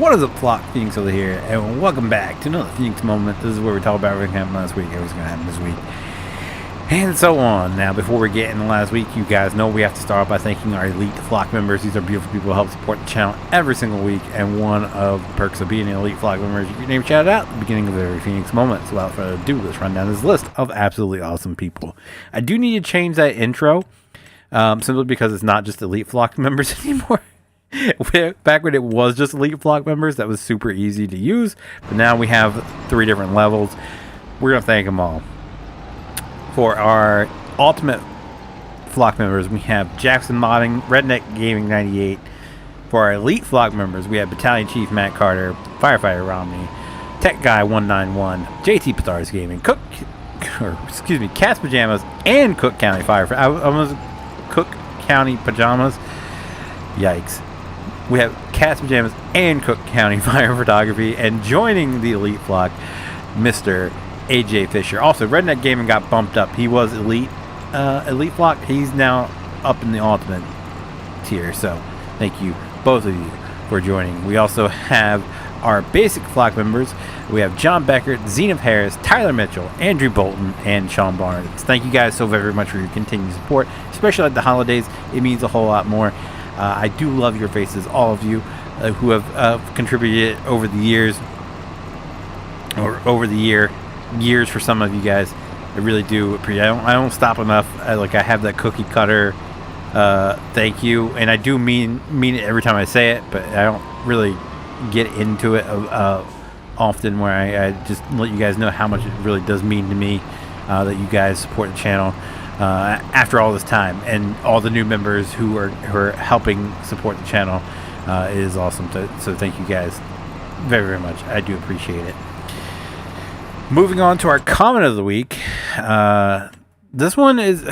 What is up, Flock? Feenix over here, and welcome back to another Feenix moment. This is where we talk about everything that happened last week, everything's going to happen this week, and so on. Now, before we get into last week, you guys know we have to start by thanking our elite Flock members. These are beautiful people who help support the channel every single week, and one of the perks of being an elite Flock member is your name shouted out at the beginning of every Feenix moment. So without further ado, let's run down this list of absolutely awesome people. I do need to change that intro, simply because it's not just elite Flock members anymore. Back when it was just elite Flock members, that was super easy to use, but now we have 3 different levels. We're gonna thank them all. For our ultimate Flock members, we have Jackson Modding, Redneck Gaming 98. For our elite Flock members, we have Battalion Chief Matt Carter, Firefighter Romney, Tech Guy 191, JT Petars Gaming, Cat's Pajamas, and Cook County Firefighter. I almost Cook County Pajamas. Yikes. We have Cat's Pajamas and Cook County Fire Photography, and joining the elite Flock, Mr. AJ Fisher. Also, Redneck Gaming got bumped up. He was elite Flock. He's now up in the ultimate tier. So thank you, both of you, for joining. We also have our basic Flock members. We have John Beckert, Zenith Harris, Tyler Mitchell, Andrew Bolton, and Sean Barnes. Thank you guys so very much for your continued support, especially at the holidays. It means a whole lot more. I do love your faces, all of you who have contributed over the years, or over the years for some of you guys. I really do appreciate it. I don't stop enough. I have that cookie cutter thank you, and I do mean it every time I say it, but I don't really get into it often, where I just let you guys know how much it really does mean to me that you guys support the channel after all this time, and all the new members who are helping support the channel. It is awesome. So thank you guys very, very much. I do appreciate it. Moving on to our comment of the week. This one is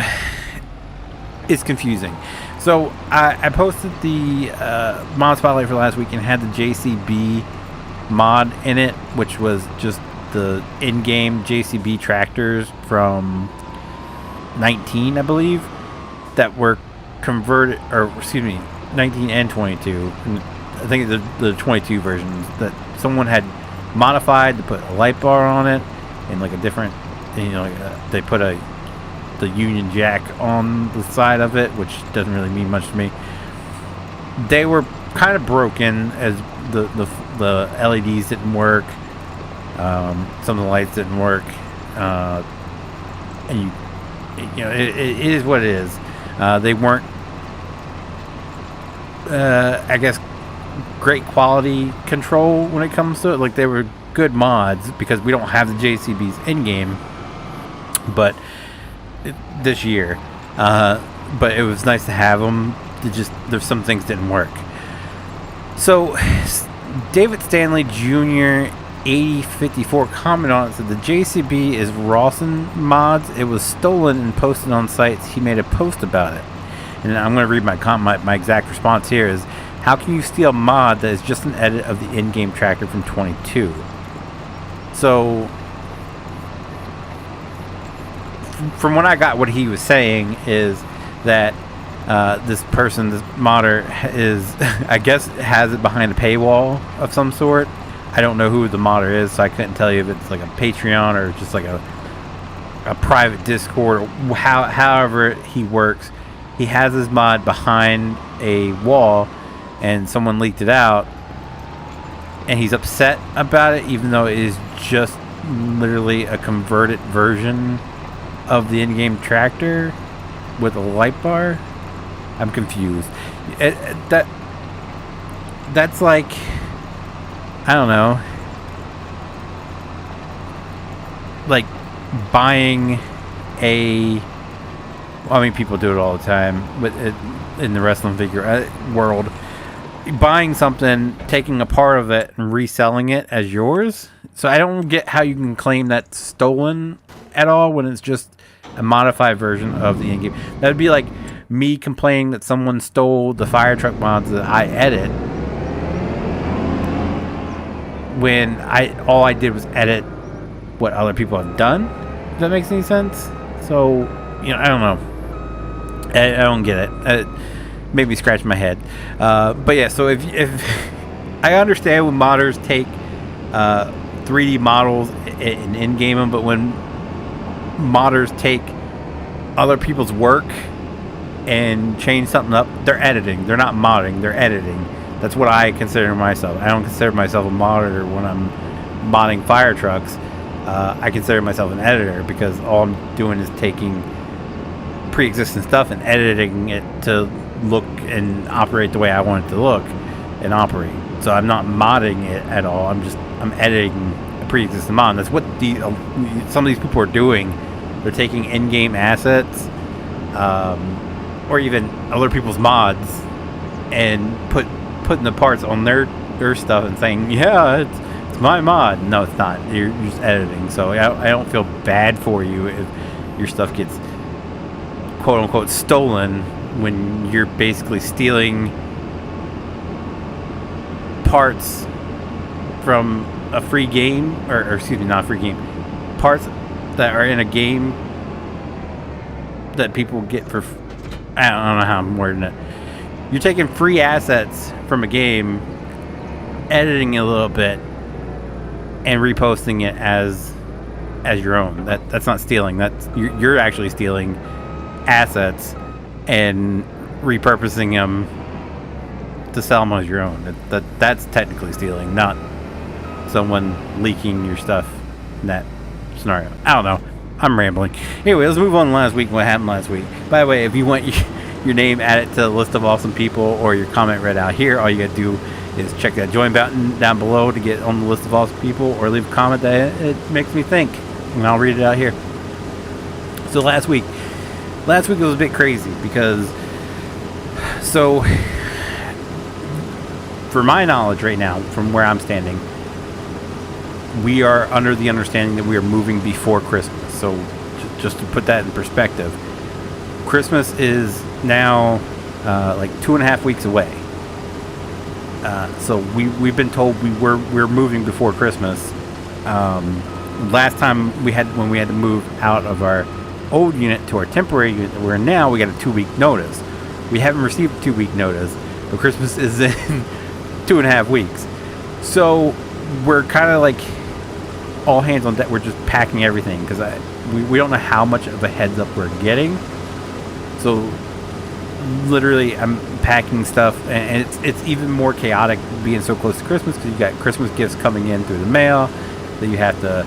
confusing. So I posted the mod spotlight for last week and had the JCB mod in it, which was just the in-game JCB tractors from 19, I believe, that were converted, or excuse me, 19 and 22. And I think the 22 versions that someone had modified to put a light bar on it, and like a different, they put the Union Jack on the side of it, which doesn't really mean much to me. They were kind of broken, as the LEDs didn't work. Some of the lights didn't work, and it is what it is. They weren't, I guess, great quality control when it comes to it. Like, they were good mods because we don't have the JCBs in game, but this year. But it was nice to have them. There's some things didn't work. So David Stanley Jr. 8054 comment on it, said the JCB is Rawson mods. It was stolen and posted on sites. He made a post about it, and I'm going to read my exact response here is: how can you steal a mod that is just an edit of the in-game tractor from 22? So from what I got, what he was saying is that this modder is, I guess, has it behind a paywall of some sort. I don't know who the modder is, so I couldn't tell you if it's like a Patreon or just like a private Discord, or however he works. He has his mod behind a wall, and someone leaked it out, and he's upset about it, even though it is just literally a converted version of the in-game tractor with a light bar. I'm confused. That's like, I don't know, like buying people do it all the time, but in the wrestling figure world, buying something, taking a part of it, and reselling it as yours. So I don't get how you can claim that's stolen at all when it's just a modified version of the in-game. That would be like me complaining that someone stole the fire truck mods that I edit, when all I did was edit what other people have done. If that makes any sense. So, I don't know. I don't get it. Maybe scratch my head. But yeah, so if I understand when modders take 3D models and in-game them, but when modders take other people's work and change something up, they're editing. They're not modding, they're editing. That's what I consider myself. I don't consider myself a modder when I'm modding fire trucks. I consider myself an editor because all I'm doing is taking pre-existing stuff and editing it to look and operate the way I want it to look and operate. So I'm not modding it at all. I'm editing a pre-existing mod. That's what some of these people are doing. They're taking in-game assets or even other people's mods and putting the parts on their stuff and saying, yeah, it's my mod. No, it's not. You're just editing. So I don't feel bad for you if your stuff gets quote unquote stolen when you're basically stealing parts from a free game, or excuse me, not a free game, parts that are in a game that people get for, I don't know how I'm wording it. You're taking free assets from a game, editing it a little bit, and reposting it as your own. That's not stealing. You're actually stealing assets and repurposing them to sell them as your own. That's technically stealing, not someone leaking your stuff in that scenario. I don't know. I'm rambling. Anyway, let's move on to last week. What happened last week? By the way, if you want your name added to the list of awesome people or your comment read out here, all you gotta do is check that join button down below to get on the list of awesome people, or leave a comment that it makes me think, and I'll read it out here. So last week was a bit crazy because, so for my knowledge right now, from where I'm standing, we are under the understanding that we are moving before Christmas. So just to put that in perspective, Christmas is now like 2.5 weeks away. So we've been told we're moving before Christmas. Last time when we had to move out of our old unit to our temporary unit that we're in now, we got a 2-week notice. We haven't received a 2-week notice, but Christmas is in 2.5 weeks. So we're kind of like all hands on deck. We're just packing everything because we don't know how much of a heads up we're getting. So literally I'm packing stuff, and it's even more chaotic being so close to Christmas because you got Christmas gifts coming in through the mail that you have to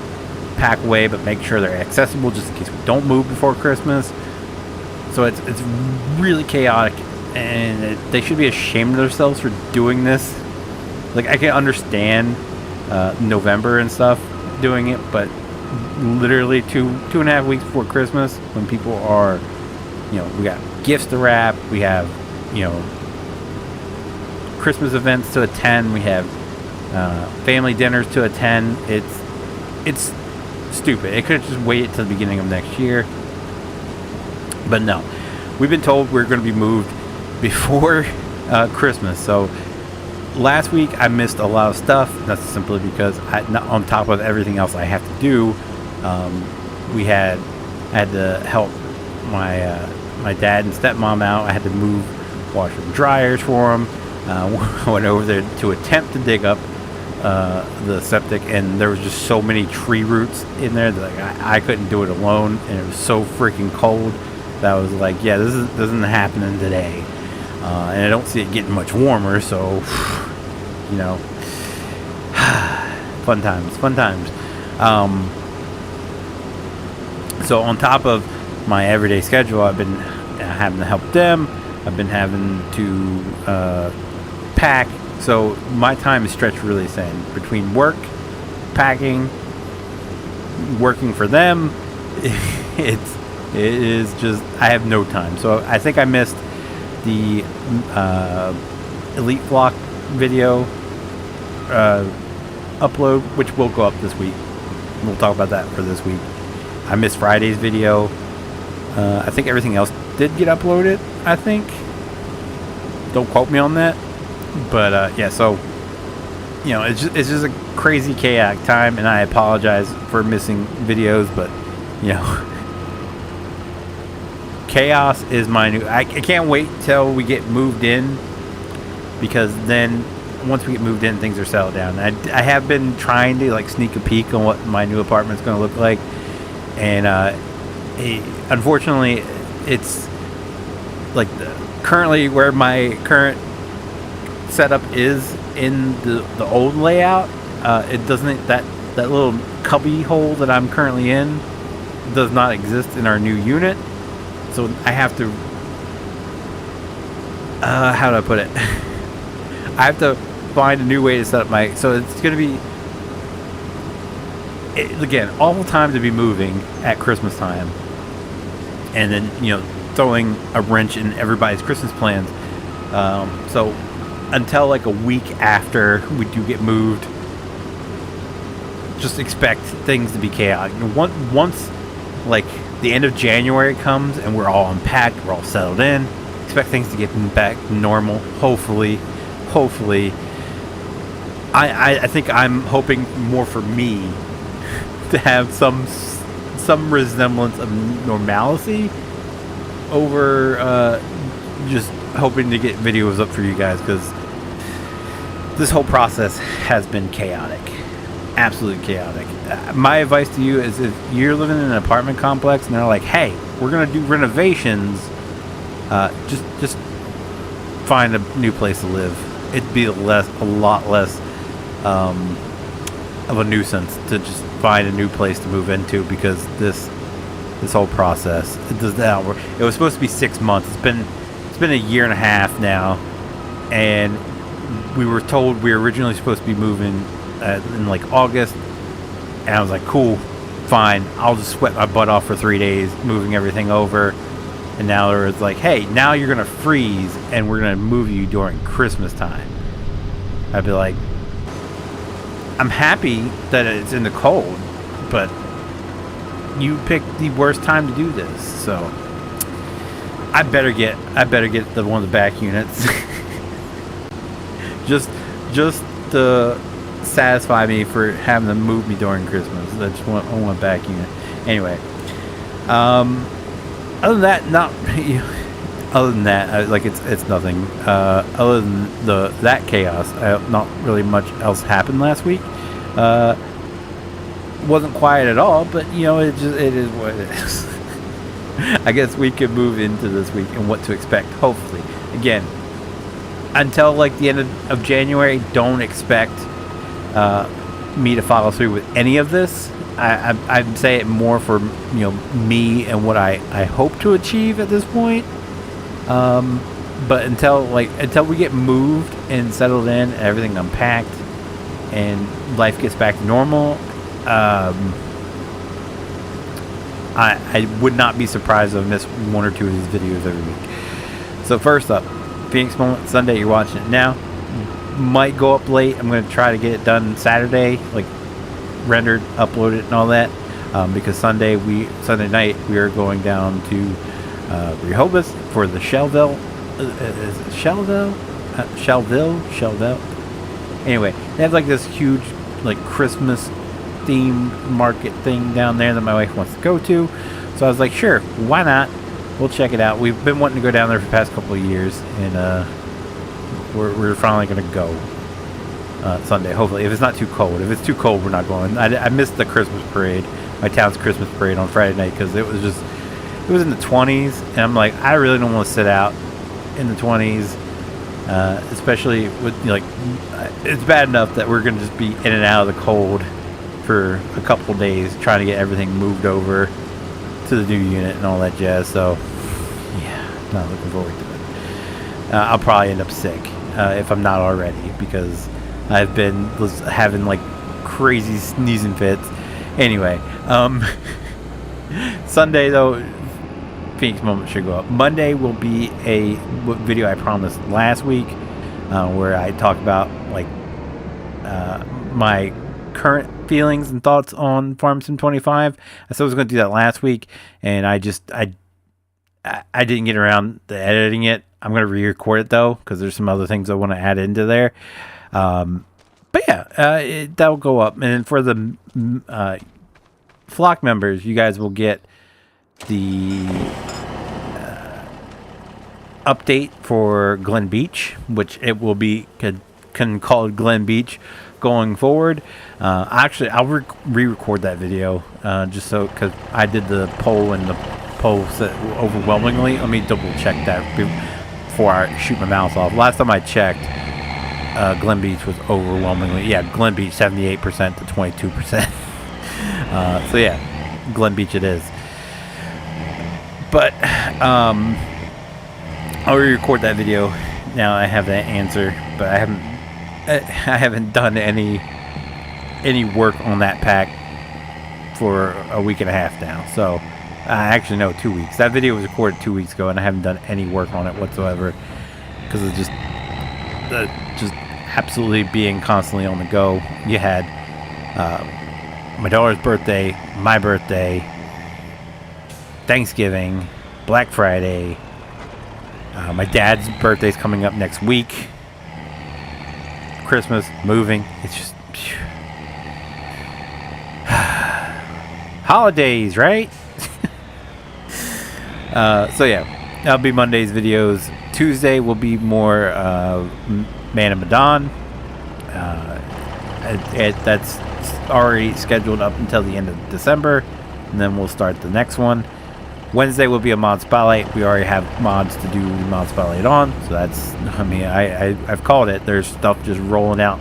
pack away, but make sure they're accessible just in case we don't move before Christmas. So it's really chaotic, and they should be ashamed of themselves for doing this. Like, I can understand November and stuff doing it, but literally 2.5 weeks before Christmas, when people are, we got gifts to wrap, we have, Christmas events to attend, we have family dinners to attend. It's stupid. It could have just waited till the beginning of next year, but no, we've been told we're going to be moved before Christmas. So last week I missed a lot of stuff. That's simply because on top of everything else I have to do, I had to help my dad and stepmom out. I had to move washer and dryers for them. I went over there to attempt to dig up the septic, and there was just so many tree roots in there that I couldn't do it alone, and it was so freaking cold that I was like, yeah, this isn't happening today. And I don't see it getting much warmer, so fun times. So on top of my everyday schedule, I've been having to help them. I've been having to pack. So my time is stretched really thin between work, packing, working for them. It is just, I have no time. So I think I missed the Elite Block video upload, which will go up this week. We'll talk about that for this week. I missed Friday's video. I think everything else did get uploaded, I think. Don't quote me on that. But yeah, so it's just a crazy chaotic time, and I apologize for missing videos, but chaos is my new. I can't wait till we get moved in, because then once we get moved in, things are settled down. I have been trying to like sneak a peek on what my new apartment's going to look like, and unfortunately, it's like currently where my current setup is in the old layout. It doesn't that little cubby hole that I'm currently in does not exist in our new unit, so I have to. How do I put it? I have to find a new way to set up my. So it's going to be, again, awful time to be moving at Christmas time, and then throwing a wrench in everybody's Christmas plans. So until like a week after we do get moved, just expect things to be chaotic. Once like the end of January comes and we're all unpacked, we're all settled in, expect things to get back to normal. Hopefully. I think I'm hoping more for me to have some resemblance of normalcy over just hoping to get videos up for you guys, because this whole process has been chaotic. Absolutely chaotic. My advice to you is, if you're living in an apartment complex and they're like, hey, we're going to do renovations, just find a new place to live. It'd be a lot less of a nuisance to just find a new place to move into, because this whole process, it does not work. It was supposed to be 6 months. It's been a year and a half now, and we were told we were originally supposed to be moving in like August, and I was like, cool, fine, I'll just sweat my butt off for 3 days moving everything over. And now it's like, hey, now you're gonna freeze and we're gonna move you during Christmas time. I'd be like, I'm happy that it's in the cold, but you picked the worst time to do this. So I better get the one of the back units just to satisfy me for having to move me during Christmas. I want a back unit. Anyway, other than that, like it's nothing. Other than that chaos, not really much else happened last week. Wasn't quiet at all, but it is what it is. I guess we could move into this week and what to expect. Hopefully, again, until like the end of January, don't expect me to follow through with any of this. I'd say it more for me and what I hope to achieve at this point. But until we get moved and settled in, and everything unpacked, and life gets back to normal, I would not be surprised if I miss one or two of these videos every week. So first up, Feenix Moment Sunday. You're watching it now. Might go up late. I'm going to try to get it done Saturday, like rendered, uploaded, and all that. Because Sunday night we are going down to Rehoboth for the Shelville. Is it Shelville? Shelville. Anyway, they have like this huge like Christmas themed market thing down there that my wife wants to go to. So I was like, sure, why not? We'll check it out. We've been wanting to go down there for the past couple of years, and we're finally going to go Sunday, hopefully, if it's not too cold. If it's too cold, we're not going. I missed the Christmas parade, my town's Christmas parade on Friday night, because it was in the 20s, and I'm like, I really don't want to sit out in the 20s, especially with it's bad enough that we're going to just be in and out of the cold for a couple days trying to get everything moved over to the new unit and all that jazz. So yeah, not looking forward to it. I'll probably end up sick if I'm not already, because I've been having like crazy sneezing fits. Anyway, Sunday though, Feenix Moment should go up. Monday will be a video I promised last week, where I talk about like my current feelings and thoughts on Farm Sim 25. I said I was going to do that last week, and I didn't get around to editing it. I'm going to re-record it though, because there's some other things I want to add into there. But yeah, that'll go up. And then for the Flock members, you guys will get the update for Glen Beach, which it will be can call it Glen Beach going forward. Actually, I'll re-record that video just so, because I did the poll and the poll said overwhelmingly. Let me double check that before I shoot my mouth off. Last time I checked, Glen Beach was overwhelmingly, yeah, Glen Beach 78% to 22%. So yeah, Glen Beach it is. But I'll re-record that video. Now I have that answer, but I haven't done any work on that pack for a week and a half now. So actually no, 2 weeks. That video was recorded 2 weeks ago, and I haven't done any work on it whatsoever because of just absolutely being constantly on the go. You had my daughter's birthday, my birthday, Thanksgiving, Black Friday. My dad's birthday's coming up next week. Christmas, moving. It's just holidays, right? So yeah, that'll be Monday's videos. Tuesday will be more Man of Medan. That's already scheduled up until the end of December, and then we'll start the next one. Wednesday will be a mod spotlight. We already have mods to do mod spotlight on, so that's, I mean, I've called it. There's stuff just rolling out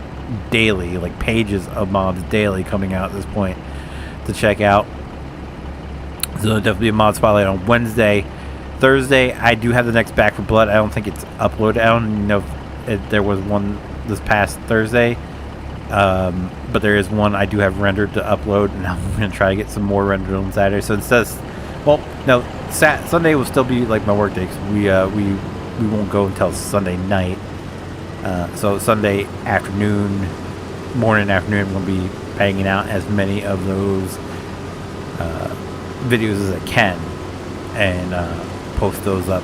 daily, like pages of mods daily coming out at this point to check out. So there'll definitely be a mod spotlight on Wednesday. Thursday, I do have the next Back for Blood. I don't think it's uploaded. I don't know if there was one this past Thursday, but there is one I do have rendered to upload, and I'm going to try to get some more rendered on Saturday. So it says, well, no, Sunday will still be like my work day, 'cause we won't go until Sunday night. So Sunday afternoon, morning, afternoon, I'm going to be banging out as many of those videos as I can, and post those up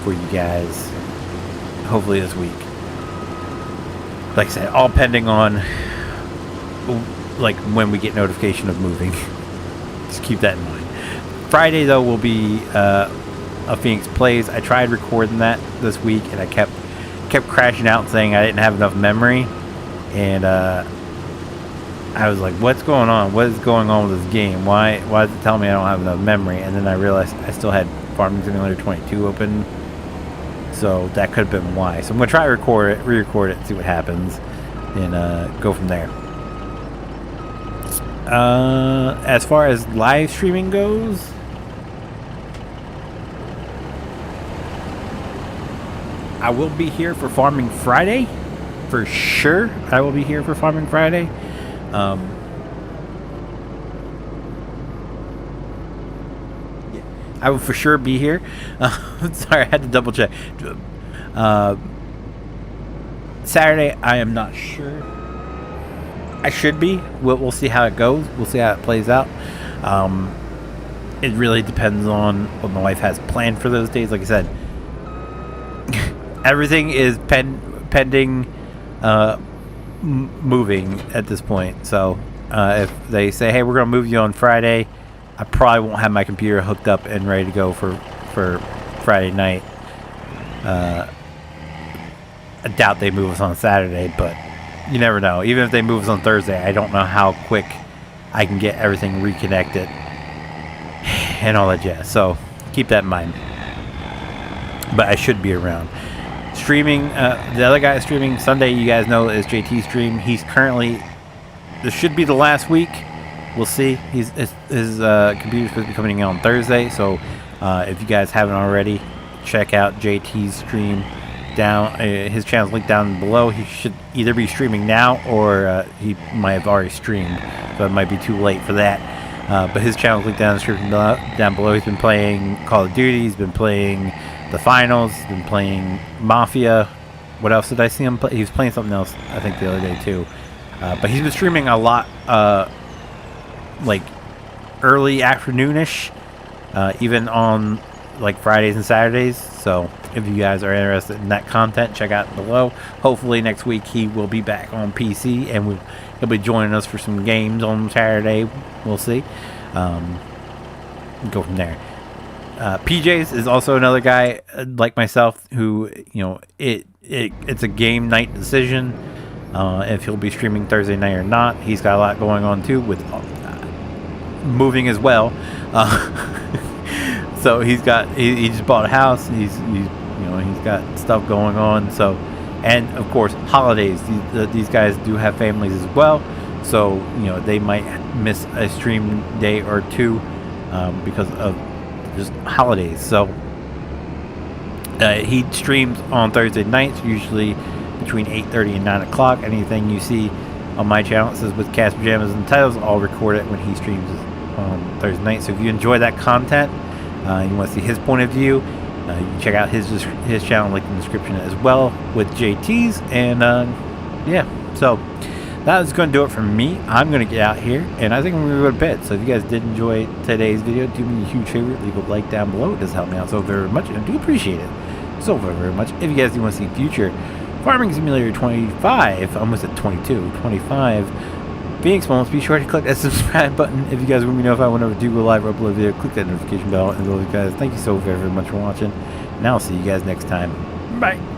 for you guys hopefully this week. Like I said, all pending on like when we get notification of moving. Just keep that in mind. Friday though will be a Feenix Plays. I tried recording that this week, and I kept crashing out saying I didn't have enough memory, and I was like, what's going on? What is going on with this game? Why does it tell me I don't have enough memory? And then I realized I still had Farming Simulator 22 open, so that could have been why. So I'm gonna try to re-record it, see what happens, and go from there. As far as live streaming goes, I will be here for Farming Friday, for sure. I will be here for Farming Friday. Yeah, I will for sure be here. Sorry, I had to double check. Saturday, I am not sure. I should be. We'll see how it goes. We'll see how it plays out. It really depends on what my wife has planned for those days. Like I said, everything is pending moving at this point. So if they say, hey, we're going to move you on Friday, I probably won't have my computer hooked up and ready to go for Friday night. I doubt they move us on Saturday, but you never know. Even if they move us on Thursday, I don't know how quick I can get everything reconnected and all that jazz. So keep that in mind. But I should be around. Streaming, the other guy streaming Sunday, you guys know, is JT Stream. He's currently, this should be the last week. We'll see. His computer's supposed to be coming in on Thursday. So if you guys haven't already, check out JT's stream. Down his channel's linked down below. He should either be streaming now, or he might have already streamed, so it might be too late for that. But his channel's linked down below. He's been playing Call of Duty. He's been playing the finals. He's been playing Mafia. What else did I see him play? He was playing something else, I think, the other day too. But he's been streaming a lot, like early afternoonish, even on like Fridays and Saturdays. So if you guys are interested in that content, check out below. Hopefully next week he will be back on PC, and he'll be joining us for some games on Saturday. We'll see. Go from there. PJs is also another guy like myself who, you know, it's a game night decision. if he'll be streaming Thursday night or not. He's got a lot going on too with moving as well. So he just bought a house. He's got stuff going on. So, and of course holidays. These guys do have families as well. So they might miss a stream day or two because of just holidays. So he streams on Thursday nights, usually between 8:30 and 9 o'clock. Anything you see on my channel, it says with Cast Pajamas and titles, I'll record it when he streams on Thursday night. So if you enjoy that content, you want to see his point of view, you can check out his channel, link in the description as well, with JT's. And yeah, so that is going to do it for me. I'm going to get out here, and I think I'm going to go to bed. So if you guys did enjoy today's video, do me a huge favor, leave a like down below. It does help me out so very much, and I do appreciate it so very, very much. If you guys do want to see future Farming Simulator 25, almost at 22, 25 Feenix moments, be sure to click that subscribe button. If you guys want me to know if I want to do a live or upload a video, click that notification bell. And those guys, thank you so very, very much for watching, and I'll see you guys next time. Bye.